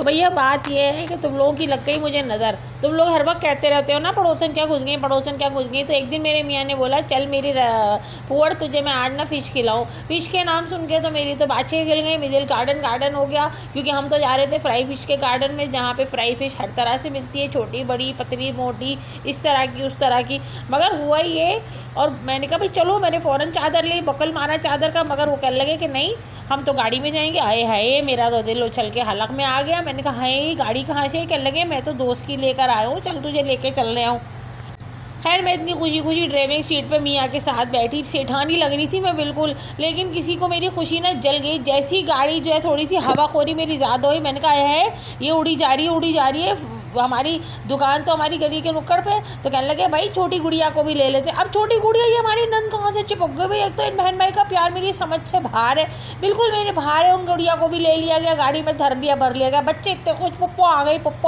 तो भैया बात ये है कि तुम लोगों की लग गई मुझे नज़र। तुम लोग हर वक्त कहते रहते हो ना पड़ोसन क्या घुस गई, पड़ोसन क्या घुस गई। तो एक दिन मेरे मियाँ ने बोला चल मेरी पुअर तुझे मैं आज ना फ़िश खिलाऊँ। फ़िश के नाम सुन के तो मेरी तो बाछें खिल गई, मेरे गार्डन हो गया। क्योंकि हम तो जा रहे थे फ्राई फ़िश के गार्डन में, जहाँ पे फ्राई फ़िश हर तरह से मिलती है, छोटी बड़ी पतली मोटी, इस तरह की उस तरह की। मगर हुआ ये, और मैंने कहा भाई चलो, मैंने फ़ौरन चादर ली, बकल मारा चादर का। मगर वो कहने लगे कि नहीं हम तो गाड़ी में जाएंगे। हाय हाय, मेरा तो दिल उछल के हलक में आ गया। मैंने कहा हाय गाड़ी कहाँ से? कहने लगे मैं तो दोस्त की लेकर आया हूँ, चल तुझे लेके चल रहा हूँ। खैर मैं इतनी खुशी ड्राइविंग सीट पे मियाँ के साथ बैठी, सेठानी लग रही थी मैं बिल्कुल। लेकिन किसी को मेरी खुशी ना जल गई। जैसी गाड़ी जो है थोड़ी सी हवाखोरी मेरी ज़्यादा हुई, मैंने कहा है ये उड़ी जा रही है। हमारी दुकान तो हमारी गली के नुक्कड़ पे। तो कहने लगे भाई छोटी गुड़िया को भी ले लेते। अब छोटी गुड़िया ये हमारी नंद कहाँ से चिपक गई भाई? एक तो इन बहन भाई का प्यार मेरी समझ से बाहर है, बिल्कुल मेरे बाहर है। उन गुड़िया को भी ले लिया गया, गाड़ी में धर लिया, भर लिया गया। बच्चे इतने कुछ पप्पो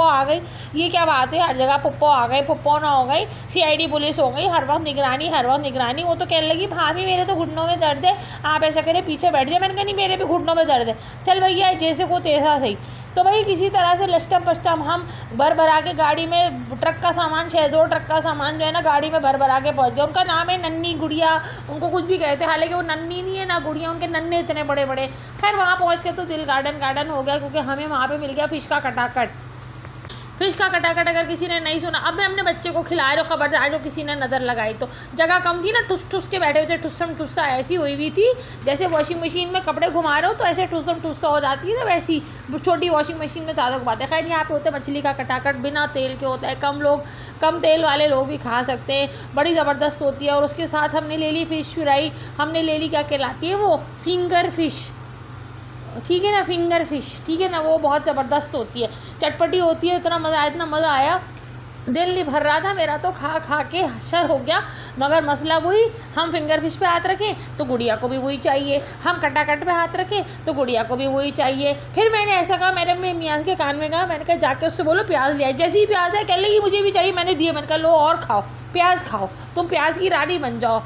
आ गई। ये क्या बात है? हर जगह पप्पो आ गए, पप्पो ना हो गई, CID पुलिस हो गई, हर वक्त निगरानी। वो तो कहने लगी भाभी मेरे तो घुटनों में दर्द है, आप ऐसा करें पीछे बैठ जाए। मैंने कहा नहीं मेरे भी घुटनों में दर्द है। चल भैया जैसे को तैसा सही। तो भाई किसी तरह से लश्तम पश्तम हम भरा के गाड़ी में ट्रक का सामान, 6 ट्रक का सामान जो है ना गाड़ी में भरा के पहुंच गया। उनका नाम है नन्नी गुड़िया, उनको कुछ भी कहते हैं, हालांकि वो नन्नी नहीं है ना गुड़िया, उनके नन्हे इतने बड़े बड़े। खैर वहाँ पहुँच के तो दिल गार्डन हो गया, क्योंकि हमें वहाँ पे मिल गया फ़िश का कटाकट। अगर किसी ने नहीं सुना, अब मैं अपने बच्चे को खिला रहा हूँ, खबरदार जो किसी ने नज़र लगाई तो। जगह कम थी ना, ठुस के बैठे हुए थे, ठुस्सा ऐसी हुई हुई थी जैसे वॉशिंग मशीन में कपड़े घुमा रहे हो तो ऐसे ठुस्सा हो जाती है ना, वैसी छोटी वॉशिंग मशीन में ज़्यादा घुमाते हैं। खैर यहाँ पे होता है मछली का कटाकट, बिना तेल के होता है, कम तेल वाले लोग भी खा सकते हैं, बड़ी ज़बरदस्त होती है। और उसके साथ हमने ले ली फ़िश फ्राई, हमने ले ली क्या कहलाती है वो, फिंगर फ़िश, ठीक है ना, फिंगर फ़िश, ठीक है ना। वो बहुत ज़बरदस्त होती है, चटपटी होती है। इतना मज़ा आया, दिल नहीं भर रहा था मेरा तो, खा के हशर हो गया। मगर मसला वही, हम फिंगर फ़िश पे हाथ रखें तो गुड़िया को भी वही चाहिए, हम कटाकट पे हाथ रखें तो गुड़िया को भी वही चाहिए। फिर मैंने ऐसा कहा, मैंने अपने मियाँ के कान में कहा, मैंने कहा जाके उससे बोलो प्याज ले आए। जैसे ही प्याज है कह लगी मुझे भी चाहिए, मैंने दिए। मैंने कहा लो और खाओ, प्याज खाओ, तुम प्याज की रानी बन जाओ।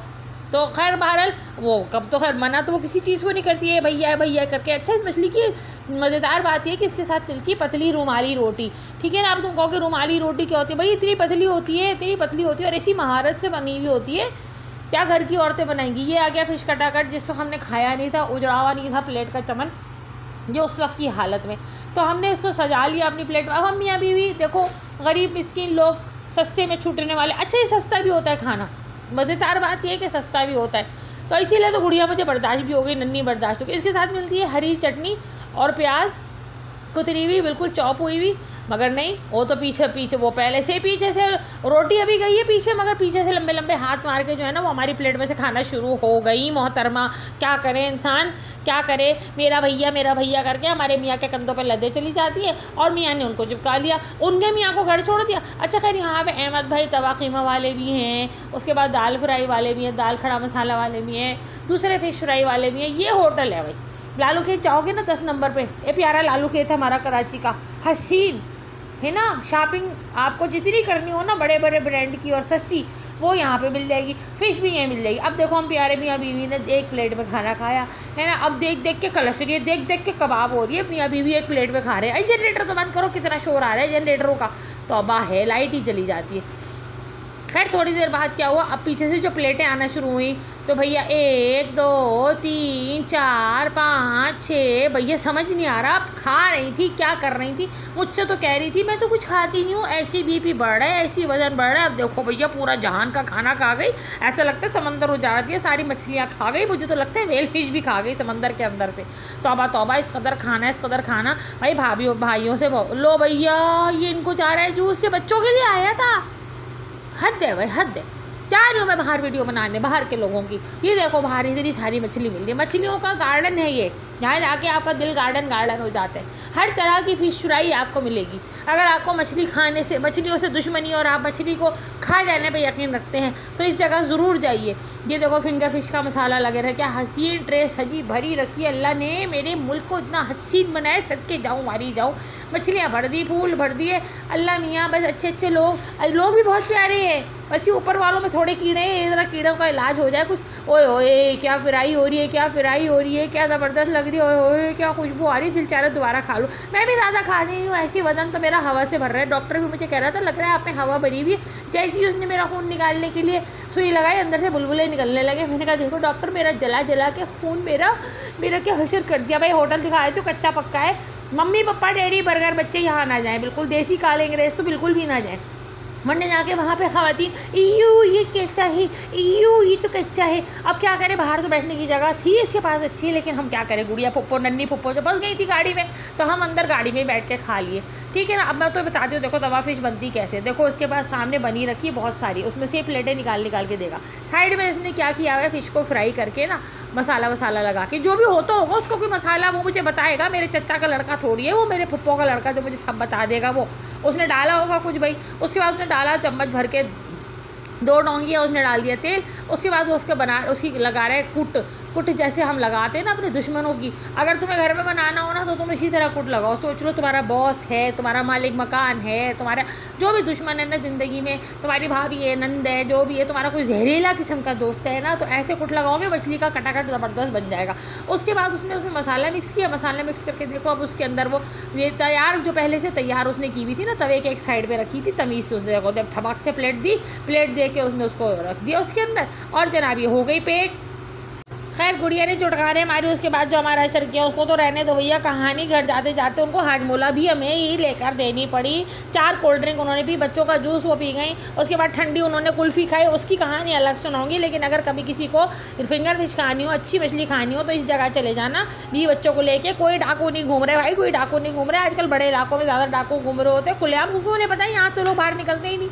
तो खैर बहरहाल वो कब तो खैर मना तो वो किसी चीज़ को नहीं करती है, भैया करके। अच्छा इस मछली की मज़ेदार बात ये है कि इसके साथ मिलती है पतली रुमाली रोटी, ठीक है ना। अब तुम कहो कि रुमाली रोटी क्या होती है? भाई इतनी पतली होती है और ऐसी महारत से बनी हुई होती है, क्या घर की औरतें बनाएंगी। ये आ गया फ़िश कटाकट, जिसको हमने खाया नहीं था, उजड़ावा नहीं था प्लेट का चमन जो उस वक्त की हालत में। तो हमने इसको सजा लिया अपनी प्लेट में। अब हम मियाँ बीवी देखो, गरीब मिस्किन लोग, सस्ते में छूटने वाले। अच्छा ये सस्ता भी होता है खाना, मज़ेदार बात यह है कि सस्ता भी होता है। तो इसीलिए तो गुड़िया मुझे बर्दाश्त भी हो गई, नन्ही बर्दाश्त हो गई। इसके साथ मिलती है हरी चटनी और प्याज कुतरी हुई, बिल्कुल चॉप हुई हुई। मगर नहीं, वो तो पीछे वो पहले से पीछे से रोटी अभी गई है पीछे, मगर पीछे से लंबे हाथ मार के जो है ना वो हमारी प्लेट में से खाना शुरू हो गई। मोहतरमा क्या करे इंसान, क्या करे, मेरा भैया करके हमारे मियाँ के कंधों पे लदे चली जाती है। और मियाँ ने उनको चिपका लिया, उनके मियाँ को घर छोड़ दिया। अच्छा खैर यहाँ पे अहमद भाई तवा कीमा वाले भी हैं, उसके बाद दाल फ्राई वाले भी हैं, दाल खड़ा मसाला वाले भी हैं, दूसरे फ़िश फ्राई वाले भी हैं। ये होटल है भाई। लालू खेत जाओगे ना 10 नंबर पे, ये प्यारा लालू खेत है हमारा कराची का, हसीन है ना। शॉपिंग आपको जितनी करनी हो ना बड़े ब्रांड की और सस्ती, वो यहाँ पे मिल जाएगी। फ़िश भी यहाँ मिल जाएगी। अब देखो हम प्यारे मियाँ बीवी ने एक प्लेट में खाना खाया है ना। अब देख के कलश रही है, देख के कबाब हो रही है। मियाँ बीवी एक प्लेट में खा रहे हैं। जनरेटर तो बंद करो, कितना शोर आ रहा है जनरेटरों का। तौबा है, लाइट ही चली जाती है। खैर थोड़ी देर बाद क्या हुआ, अब पीछे से जो प्लेटें आना शुरू हुई तो भैया 1 2 3 4 5 6, भैया समझ नहीं आ रहा अब खा रही थी क्या कर रही थी। मुझसे तो कह रही थी मैं तो कुछ खाती नहीं हूँ, ऐसी BP बढ़ रहा है, ऐसी वजन बढ़ रहा है। अब देखो भैया पूरा जहान का खाना खा गई, ऐसा लगता है समंदर उजाड़ दिया, सारी मछलियाँ खा गई। मुझे तो लगता है वेल फिश भी खा गई समंदर के अंदर से। तौबा इस कदर खाना। भाई भाइयों से लो भैया ये इनको जा रहा है जूस, से बच्चों के लिए आया था। हद है भाई, हद है। जा रही हूँ मैं बाहर वीडियो बनाने, बाहर के लोगों की। ये देखो बाहर इतनी सारी मछली मिल रही है, मछलियों का गार्डन है ये, यहाँ जाके आपका दिल गार्डन हो जाता है। हर तरह की फ़िश फ्राई आपको मिलेगी। अगर आपको मछली खाने से, मछलियों से दुश्मनी और आप मछली को खा जाने पे यकीन रखते हैं तो इस जगह ज़रूर जाइए। ये देखो फिंगर फ़िश का मसाला लगे रहा, क्या हसीन ट्रे सजी भरी रखी है। अल्लाह ने मेरे मुल्क को इतना हसीन बनाया, सदके जाऊँ मारी जाऊँ। मछलियाँ भर दी, फूल भर दिए। अल्लाह मियाँ बस अच्छे लोग भी बहुत प्यारे हैं। बस ये ऊपर वालों में थोड़े कीड़े हैं, ज़रा कीड़ों का इलाज हो जाए कुछ। ओए क्या फ्राई हो रही है, क्या ज़बरदस्त लग रही है, ओए क्या खुशबू आ रही, दिल चाह रहा है दोबारा खा लूँ। मैं भी ज़्यादा खा रही हूँ, ऐसी वजन तो मेरा हवा से भर रहा है। डॉक्टर भी मुझे कह रहा था लग रहा है आप में हवा भरी हुई है। जैसे ही उसने मेरा खून निकालने के लिए सुई लगाई, अंदर से बुलबुले निकलने लगे। मैंने कहा देखो डॉक्टर, मेरा जला जला के खून मेरा क्या हशर कर दिया। भाई होटल दिखाए तो कच्चा पक्का है, मम्मी पापा डैडी बर्गर बच्चे यहाँ ना जाएँ, बिल्कुल देसी काले अंग्रेज़ तो बिल्कुल भी ना जाएँ, वरना जाके वहाँ पे ख़वातीन ईयू ये कच्चा है, ईयू ये तो कच्चा है। अब क्या करें, बाहर तो बैठने की जगह थी इसके पास अच्छी, लेकिन हम क्या करें, गुड़िया फुप्पो नन्नी फुप्पो जो बस गई थी गाड़ी में, तो हम अंदर गाड़ी में बैठ के खा लिए, ठीक है ना। अब मैं तो बताती हूँ, देखो तवा फिश बनती कैसे। देखो उसके बाद सामने बनी रखी है बहुत सारी, उसमें से प्लेटें निकाल के देगा। साइड में इसने क्या किया है, फ़िश को फ्राई करके ना मसाला वसाला लगा के, जो भी होता होगा उसको कोई मसाला वो मुझे बताएगा, मेरे चचा का लड़का थोड़ी है वो, मेरे फुप्पो का लड़का जो मुझे सब बता देगा। वो उसने डाला होगा कुछ भाई, उसके बाद उसने डाला चम्मच भर के 2 डोंगियाँ उसने डाल दिया तेल। उसके बाद वो उसकी लगा रहे कुट जैसे हम लगाते हैं ना अपने दुश्मनों की। अगर तुम्हें घर में बनाना हो ना तो तुम इसी तरह कुट लगाओ। सोच लो तुम्हारा बॉस है, तुम्हारा मालिक मकान है, तुम्हारा जो भी दुश्मन है ना ज़िंदगी में, तुम्हारी भाभी है, नंद है, जो भी है, तुम्हारा कोई जहरीला किस्म का दोस्त है ना, तो ऐसे कुट लगाओगे मछली का कटाकट ज़बरदस्त बन जाएगा। उसके बाद उसने उसमें मसाला मिक्स किया, मसाला मिक्स करके देखो अब उसके अंदर वो ये तैयार जो पहले से तैयार उसने की हुई थी ना, तवे के एक साइड पर रखी थी तमीज़ से, उसने देखो जब थबाक से प्लेट दे के उसने उसको रख दिया उसके अंदर, और जनाब ये हो गई पैक। खैर गुड़िया ने चुटकारे मारी, उसके बाद जो हमारा असर किया उसको तो रहने दो भैया। कहानी घर जाते जाते उनको हाजमोला भी हमें ही लेकर देनी पड़ी। 4 कोल्ड ड्रिंक उन्होंने पी, बच्चों का जूस वो पी गई, उसके बाद ठंडी उन्होंने कुल्फ़ी खाई। उसकी कहानी अलग सुनाऊंगी, लेकिन अगर कभी किसी को फिंगर फिश खानी हो, अच्छी मछली खानी हो, तो इस जगह चले जाना भी बच्चों को लेके। कोई डाकू नहीं घूम रहे भाई, कोई डाकू नहीं घूम रहे। आजकल बड़े इलाकों में ज़्यादा डाकू घूम रहे होते हैं खुलेआम, क्योंकि उन्हें पता है यहाँ तो लोग बाहर निकलते ही नहीं,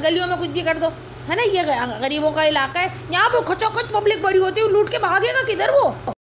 गलियों में कुछ भी कर दो, है ना। ये गरीबों का इलाका है, यहाँ पे खचाखच पब्लिक भरी होती है, लूट के भागेगा किधर वो।